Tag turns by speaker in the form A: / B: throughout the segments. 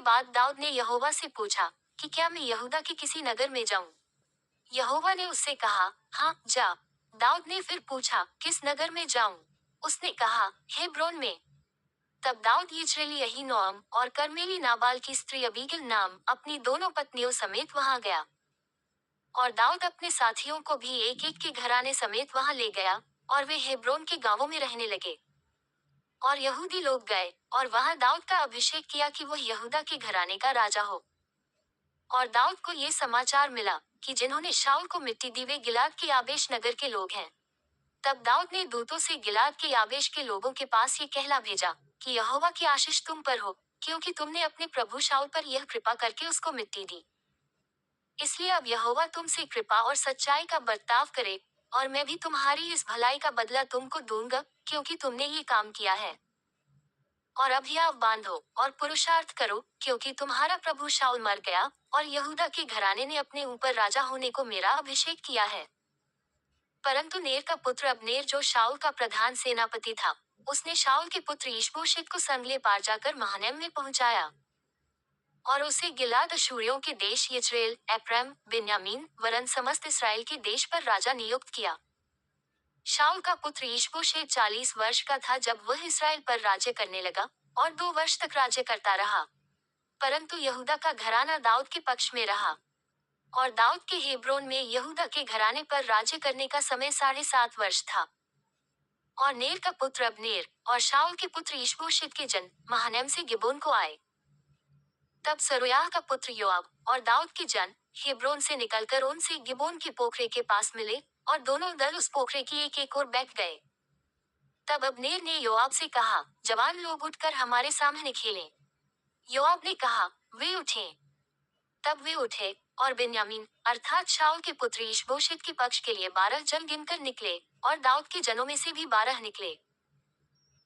A: बाद दाऊद ने यहोवा से पूछा कि क्या मैं यहूदा के किसी नगर में जाऊं? यहोवा ने उससे कहा, हाँ जा। दाऊद ने फिर पूछा, किस नगर में जाऊं? उसने कहा, हेब्रोन में। तब दाऊद यिज्रेली अहीनोअम और कर्मेली नाबाल की स्त्री अबीगल नाम अपनी दोनों पत्नियों समेत वहां गया। और दाऊद अपने साथियों को भी एक एक के घराने समेत वहां ले गया, और वे हेब्रोन के गांवों में रहने लगे। और यहूदी लोग गए और वहां दाऊद का अभिषेक किया कि वह यहूदा के घराने का राजा हो। और दाऊद को ये समाचार मिला कि जिन्होंने शाऊल को मिट्टी दी वे गिलाद के याबेश नगर के लोग हैं। तब दाऊद ने दूतों से गिलाद के याबेश के लोगों के पास ये कहला भेजा कि यहोवा की आशीष तुम पर हो, क्योंकि तुमने अपने प्रभु शाऊल पर यह कृपा करके उसको मिट्टी दी। इसलिए अब यहोवा तुमसे कृपा और सच्चाई का बर्ताव करे, और मैं भी तुम्हारी इस भलाई का बदला तुमको दूंगा, क्योंकि तुमने ये काम किया है। और अभियाव बांधो और पुरुषार्थ करो, क्योंकि तुम्हारा प्रभु शाऊल मर गया, और यहूदा के घराने ने अपने ऊपर राजा होने को मेरा अभिषेक किया है। परंतु नेर का पुत्र अब्नेर जो शाऊल का प्रधान सेनापति था, उसने शाऊल के पुत्र ईशबोशेत को संगले पार जाकर महनैम में पहुंचाया। और उसे गिलाद अशूरियों के देश यिज्रेल, एप्रैम, बिन्यामीन वरन समस्त इसराइल के देश पर राजा नियुक्त किया। शाऊल का पुत्र ईशबोशेत 40 वर्ष का था जब वह इसराइल पर राज्य करने लगा, और 2 वर्ष तक राज्य करता रहा। परंतु यहूदा का घराना दाऊद के पक्ष में रहा। और दाऊद के हेब्रोन में यहूदा के घराने पर राज्य करने का समय 7.5 वर्ष था। और नेर का पुत्र अब्नेर और शाऊल के पुत्र ईशबोशेत के जन महनैम से गिबोन को आए। तब सरूयाह का पुत्र योआब और दाऊद के जन हेब्रोन से निकलकर उनसे गिबोन के पोखरे के पास मिले, और दोनों दल उस पोखरे की एक एक ओर बैठ गए। तब अब्नेर ने योआब से कहा, जवान लोग उठकर हमारे सामने खेलें। योआब ने कहा, वे उठें। तब वे उठे, और बिन्यामीन अर्थात शाऊल के पुत्र ईशबोशेत के पक्ष के लिए 12 जन गिनकर निकले, और दाऊद के जनों में से भी 12 निकले।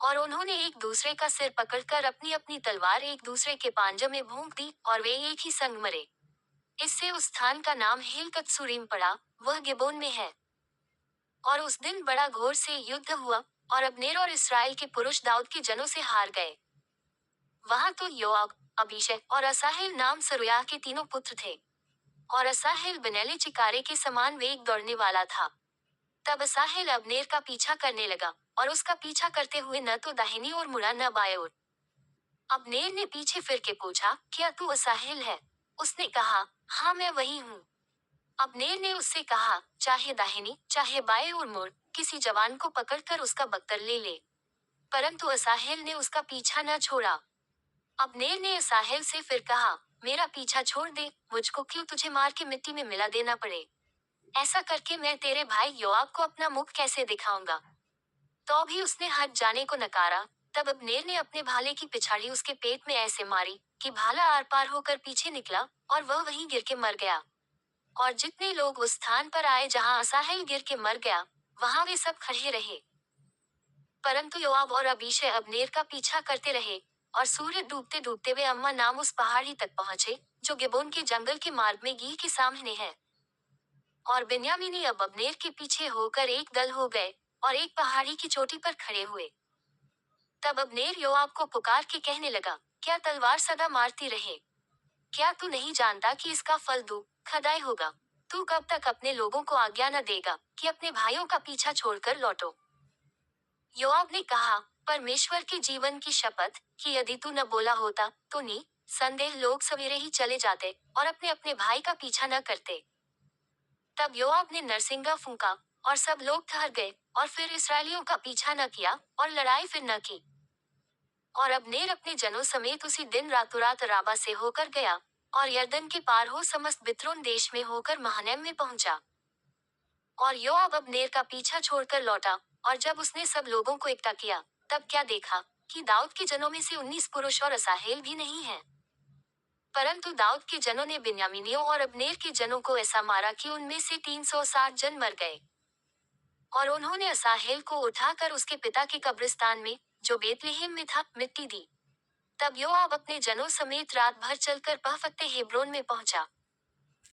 A: और उन्होंने एक दूसरे का सिर पकड़कर अपनी अपनी तलवार एक दूसरे के पांजों में भोंक दी, और वे एक ही संग मरे। इससे उस स्थान का नाम हेलकत्सूरीम पड़ा, वह गिबोन में है। और उस दिन बड़ा घोर से युद्ध हुआ, और अब्नेर और इसराइल के पुरुष दाऊद के जनों से हार गए। वहां तो योआब, अबीशै और असाहेल नाम सरूयाह के तीनों पुत्र थे। और असाहेल बनेले चिकारे के समान वेग दौड़ने वाला था। तब असाहेल अब्नेर का पीछा करने लगा, और उसका पीछा करते हुए न तो दाहिनी ओर मुड़ा न बाएं ओर। अब्नेर ने पीछे फिर के पूछा, क्या तू असाहेल है? उसने कहा, हाँ मैं वही हूँ। अब्नेर ने उससे कहा, चाहे दाहिनी चाहे बाएं ओर मुड़, किसी जवान को पकड़कर उसका बख्तर ले ले। परंतु असाहेल ने उसका पीछा न छोड़ा। अब्नेर ने असाहेल से फिर कहा, मेरा पीछा छोड़ दे, मुझको क्यों तुझे मार के मिट्टी में मिला देना पड़े। ऐसा करके मैं तेरे भाई योआब को अपना मुख कैसे दिखाऊंगा। तो भी उसने हट जाने को नकारा। तब अब्नेर ने अपने भाले की पिछाड़ी उसके पेट में ऐसे मारी कि भाला आर पार होकर पीछे निकला, और वह वहीं गिर के मर गया। और जितने लोग उस स्थान पर आए जहां असाहेल गिर के मर गया, वहां वे सब खड़े रहे। परंतु योआब और अबीशै अब्नेर का पीछा करते रहे, और सूर्य डूबते डूबते वे अम्मा नाम उस पहाड़ी तक पहुंचे, जो गिबोन के जंगल के मार्ग में गी के सामने है। और बिन्यामीनी अब अब्नेर के पीछे होकर एक दल हो गए, और एक पहाड़ी की चोटी पर खड़े हुए। तब अब्नेर योआब को पुकार के कहने लगा, क्या तलवार सदा मारती रहे? क्या तू नहीं जानता कि इसका फल दुःखदायक होगा? तू कब तक अपने लोगों को आज्ञा न देगा कि अपने भाइयों का पीछा छोड़कर लौटो? योआब ने कहा, परमेश्वर के जीवन की शपथ, कि यदि तू न बोला होता तो संदेह लोग सवेरे ही चले जाते, और अपने अपने भाई का पीछा न करते। तब योआब ने नरसिंगा फूंका, और सब लोग ठहर गए, और फिर इसराइलियों का पीछा न किया, और लड़ाई फिर न की। और अब्नेर अपने जनों समेत उसी दिन रातों रात राबा से होकर गया, और यरदन के पार हो समस्त बित्रोन देश में होकर महनैम में पहुंचा। और योआब अब्नेर का पीछा छोड़कर लौटा, और जब उसने सब लोगों को इकट्ठा किया, तब क्या देखा कि दाऊद के जनों में से 19 पुरुष और असाहेल भी नहीं है। परंतु दाऊद के जनों ने बिन्यामीनियों और अब्नेर के जनों को ऐसा मारा कि उनमें से 360 जन मर गए। और उन्होंने असाहेल को उठाकर उसके पिता के कब्रिस्तान में, जो बेतलेहम में था, मिट्टी दी। तब योआब अपने जनों समेत रात भर चलकर पहफत्ते हेब्रोन में पहुंचा।